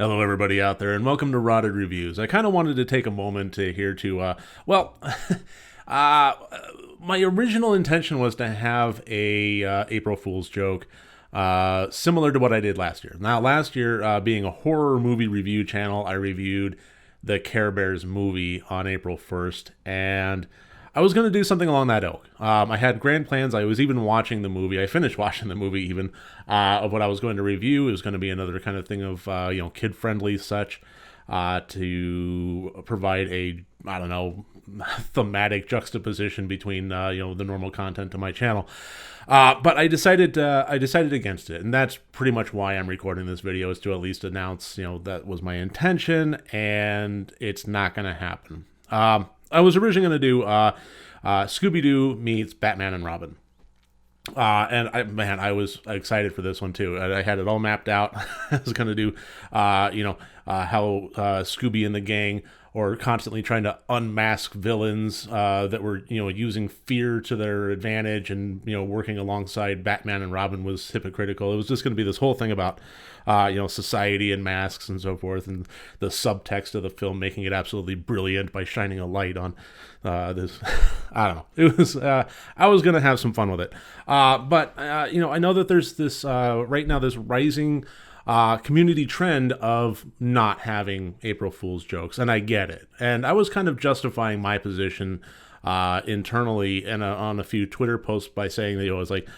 Hello, everybody out there, and welcome to Rotted Reviews. I kind of wanted to take a moment to here to, uh, my original intention was to have a April Fool's joke similar to what I did last year. Now, last year, being a horror movie review channel, I reviewed the Care Bears movie on April 1st, and I was going to do something along that ilk. I had grand plans. I was even watching the movie. I finished watching the movie even of what I was going to review. It was going to be another kind of thing of kid-friendly such to provide a thematic juxtaposition between the normal content to my channel. But I decided against it, and that's pretty much why I'm recording this video, is to at least announce that was my intention, and it's not going to happen. I was originally going to do Scooby-Doo meets Batman and Robin. I was excited for this one too. I had it all mapped out. I was going to do, how Scooby and the gang are constantly trying to unmask villains that were, using fear to their advantage, and working alongside Batman and Robin was hypocritical. It was just going to be this whole thing about, society and masks and so forth, and the subtext of the film making it absolutely brilliant by shining a light on this. I don't know. It was. I was going to have some fun with it, but I know that there's this right now, this rising community trend of not having April Fool's jokes, and I get it. And I was kind of justifying my position internally and on a few Twitter posts by saying that I was like,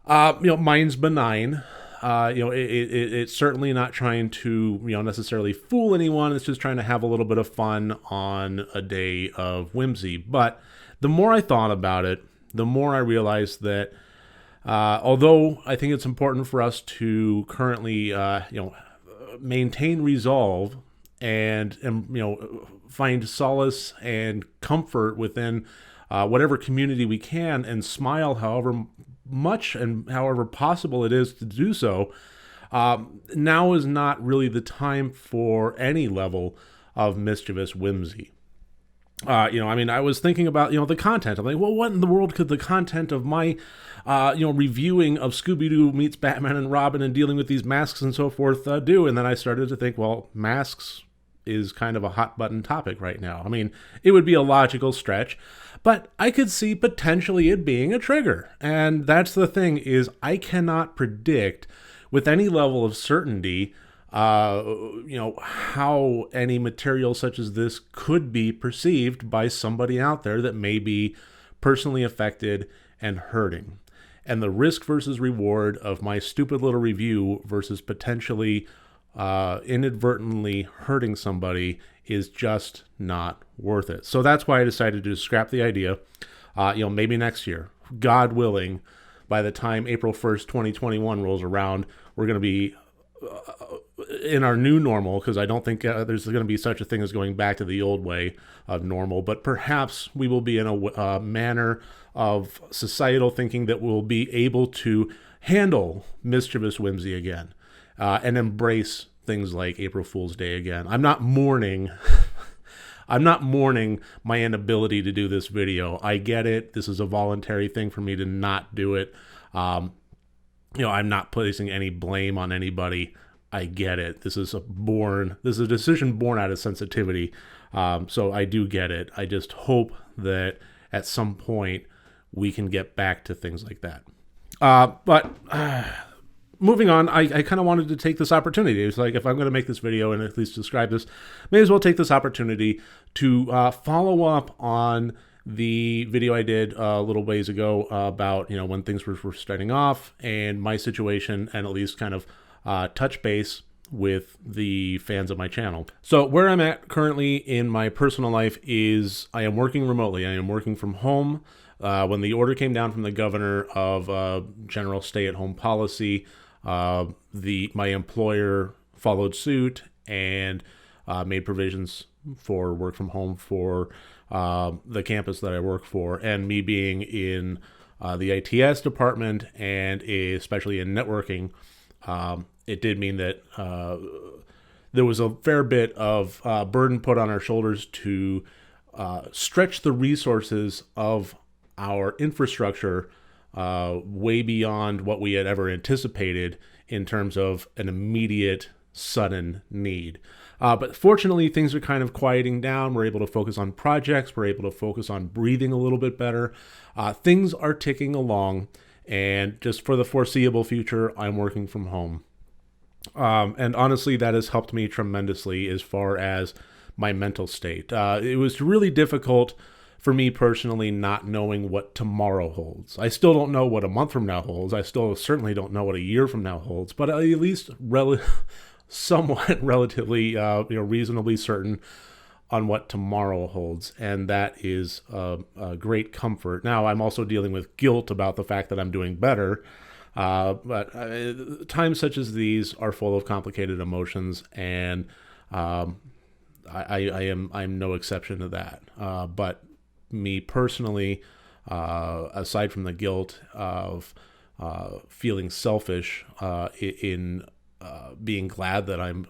mine's benign. It's certainly not trying to necessarily fool anyone. It's just trying to have a little bit of fun on a day of whimsy. But the more I thought about it, the more I realized that although I think it's important for us to currently, maintain resolve and find solace and comfort within whatever community we can, and smile however much and however possible it is to do so, now is not really the time for any level of mischievous whimsy. I was thinking about, the content. I'm like, well, what in the world could the content of my, reviewing of Scooby-Doo meets Batman and Robin and dealing with these masks and so forth do? And then I started to think, well, masks is kind of a hot button topic right now. I mean, it would be a logical stretch, but I could see potentially it being a trigger. And that's the thing, is I cannot predict with any level of certainty how any material such as this could be perceived by somebody out there that may be personally affected and hurting. And the risk versus reward of my stupid little review versus potentially inadvertently hurting somebody is just not worth it. So that's why I decided to scrap the idea. Maybe next year, God willing, by the time April 1st, 2021 rolls around, we're going to be in our new normal, because I don't think there's going to be such a thing as going back to the old way of normal, but perhaps we will be in a manner of societal thinking that will be able to handle mischievous whimsy again, and embrace things like April Fool's Day again. I'm not mourning my inability to do this video. I get it. This is a voluntary thing for me to not do it. I'm not placing any blame on anybody. I get it. This is a decision born out of sensitivity. So I do get it. I just hope that at some point we can get back to things like that. But moving on, I kind of wanted to take this opportunity. It's like, if I'm going to make this video and at least describe this, may as well take this opportunity to follow up on the video I did a little ways ago about, when things were starting off and my situation, and at least kind of touch base with the fans of my channel. So where I'm at currently in my personal life is I am working remotely. I am working from home. When the order came down from the governor of general stay-at-home policy, my employer followed suit and made provisions for work from home for the campus that I work for. And me being in the ITS department, and especially in networking, it did mean that there was a fair bit of burden put on our shoulders to stretch the resources of our infrastructure way beyond what we had ever anticipated in terms of an immediate sudden need. But fortunately, things are kind of quieting down. We're able to focus on projects. We're able to focus on breathing a little bit better. Things are ticking along. And just for the foreseeable future, I'm working from home. And honestly, that has helped me tremendously as far as my mental state. It was really difficult for me personally not knowing what tomorrow holds. I still don't know what a month from now holds. I still certainly don't know what a year from now holds, but at least somewhat relatively reasonably certain on what tomorrow holds, and that is a great comfort. Now, I'm also dealing with guilt about the fact that I'm doing better, but times such as these are full of complicated emotions, and I'm no exception to that. But me personally, aside from the guilt of feeling selfish in being glad that I'm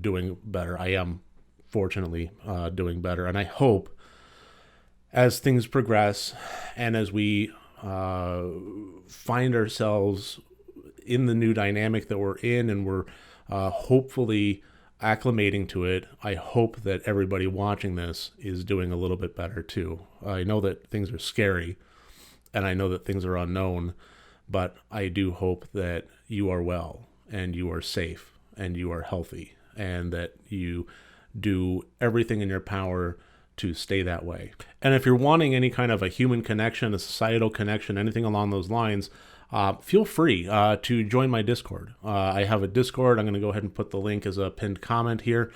doing better, I am fortunately doing better. And I hope as things progress and as we find ourselves in the new dynamic that we're in, and we're hopefully acclimating to it, I hope that everybody watching this is doing a little bit better too. I know that things are scary and I know that things are unknown, but I do hope that you are well and you are safe and you are healthy, and that you do everything in your power to stay that way. And if you're wanting any kind of a human connection, a societal connection, anything along those lines, feel free to join my Discord. I have a Discord. I'm going to go ahead and put the link as a pinned comment here.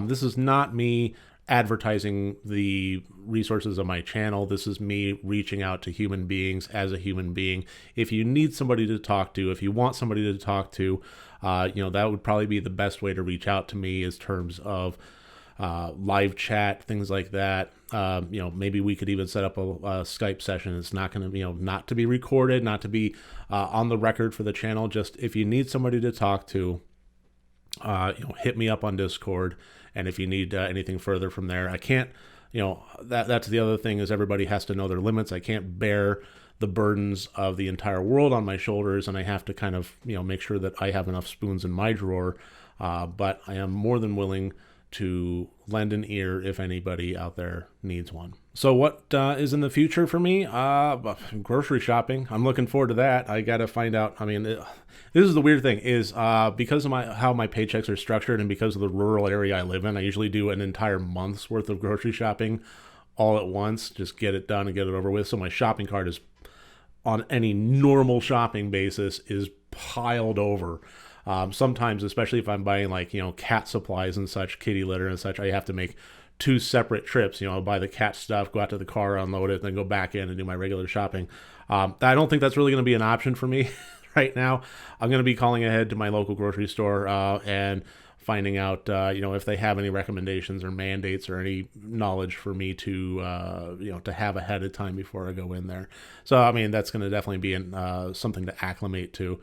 This is not me advertising the resources of my channel. This is me reaching out to human beings as a human being. If you need somebody to talk to, if you want somebody to talk to, that would probably be the best way to reach out to me in terms of live chat, things like that. Maybe we could even set up a Skype session. It's not going to, not to be recorded, not to be on the record for the channel. Just if you need somebody to talk to, hit me up on Discord. And if you need anything further from there, I can't, that's the other thing, is everybody has to know their limits. I can't bear the burdens of the entire world on my shoulders, and I have to kind of, make sure that I have enough spoons in my drawer. But I am more than willing to lend an ear if anybody out there needs one. So what is in the future for me? Grocery shopping. I'm looking forward to that. I got to find out. This is the weird thing, is because of how my paychecks are structured, and because of the rural area I live in, I usually do an entire month's worth of grocery shopping all at once. Just get it done and get it over with. So my shopping cart is, on any normal shopping basis, is piled over. Sometimes, especially if I'm buying cat supplies and such, kitty litter and such, I have to make two separate trips. I'll buy the cat stuff, go out to the car, unload it, and then go back in and do my regular shopping. I don't think that's really going to be an option for me right now. I'm going to be calling ahead to my local grocery store and finding out, if they have any recommendations or mandates or any knowledge for me to have ahead of time before I go in there. So, that's going to definitely be something to acclimate to.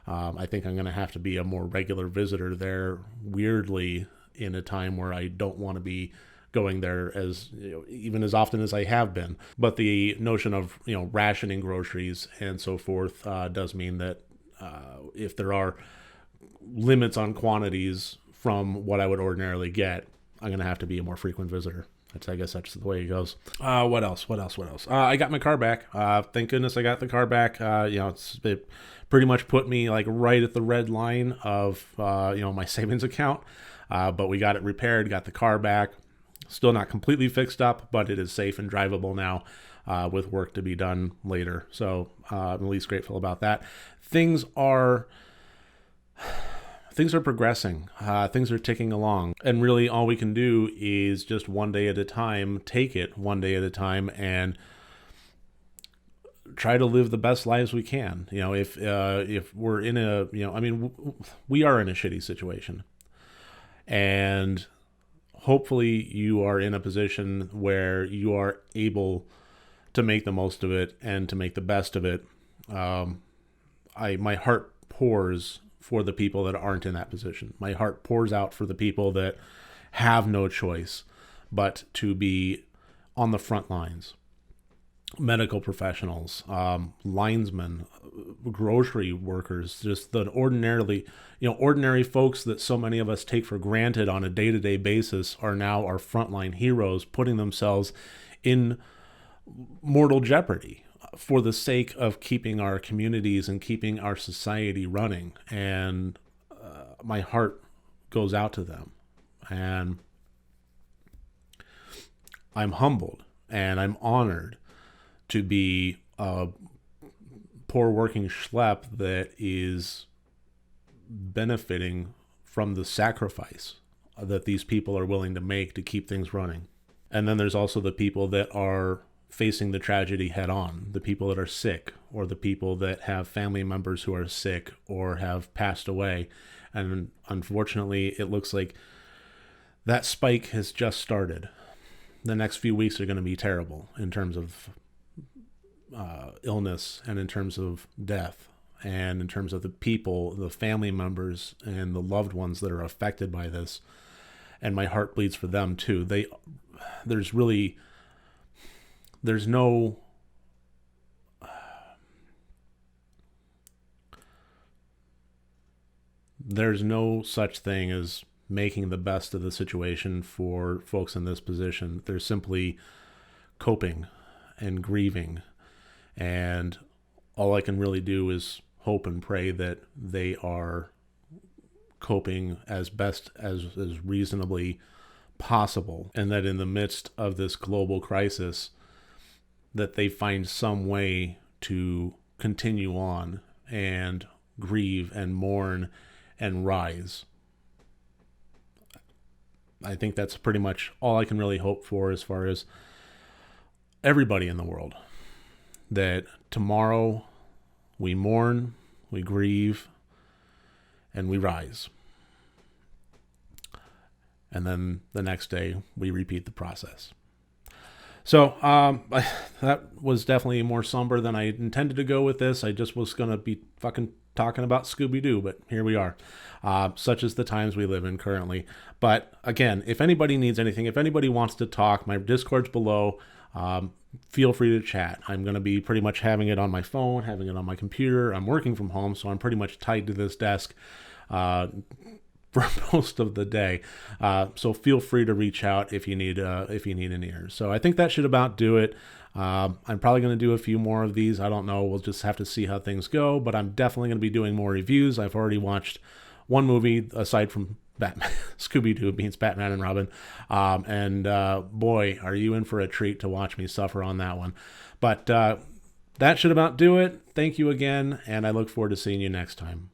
I think I'm going to have to be a more regular visitor there, weirdly, in a time where I don't want to be going there as even as often as I have been. But the notion of rationing groceries and so forth does mean that if there are limits on quantities from what I would ordinarily get, I'm going to have to be a more frequent visitor. I guess that's the way it goes. What else? I got my car back. Thank goodness I got the car back. It pretty much put me right at the red line of my savings account. But we got it repaired, got the car back. Still not completely fixed up, but it is safe and drivable now, with work to be done later. So I'm at least grateful about that. Things are progressing. Things are ticking along. And really all we can do is just one day at a time, take it one day at a time, and try to live the best lives we can. If we're in we are in a shitty situation. And hopefully you are in a position where you are able to make the most of it and to make the best of it. My heart pours for the people that aren't in that position. My heart pours out for the people that have no choice but to be on the front lines. medical professionals, linesmen, grocery workers, just the ordinary folks that so many of us take for granted on a day-to-day basis are now our frontline heroes, putting themselves in mortal jeopardy for the sake of keeping our communities and keeping our society running. And my heart goes out to them. And I'm humbled and I'm honored to be a poor working schlep that is benefiting from the sacrifice that these people are willing to make to keep things running. And then there's also the people that are facing the tragedy head on, the people that are sick, or the people that have family members who are sick or have passed away. And unfortunately, it looks like that spike has just started. The next few weeks are going to be terrible in terms of illness and in terms of death and in terms of the people, the family members and the loved ones that are affected by this. And my heart bleeds for them too. There's no such thing as making the best of the situation for folks in this position. They're simply coping and grieving. And all I can really do is hope and pray that they are coping as best as reasonably possible, and that in the midst of this global crisis, that they find some way to continue on and grieve and mourn and rise. I think that's pretty much all I can really hope for as far as everybody in the world. That tomorrow we mourn, we grieve, and we rise. And then the next day we repeat the process. So that was definitely more somber than I intended to go with this. I just was going to be fucking talking about Scooby-Doo, but here we are. Such is the times we live in currently. But again, if anybody needs anything, if anybody wants to talk, my Discord's below. Feel free to chat. I'm going to be pretty much having it on my phone, having it on my computer. I'm working from home, so I'm pretty much tied to this desk for most of the day. So feel free to reach out if you need an ear. So I think that should about do it. I'm probably going to do a few more of these. I don't know. We'll just have to see how things go, but I'm definitely going to be doing more reviews. I've already watched one movie aside from Batman. Scooby-Doo means Batman and Robin. Boy, are you in for a treat to watch me suffer on that one. But that should about do it. Thank you again, and I look forward to seeing you next time.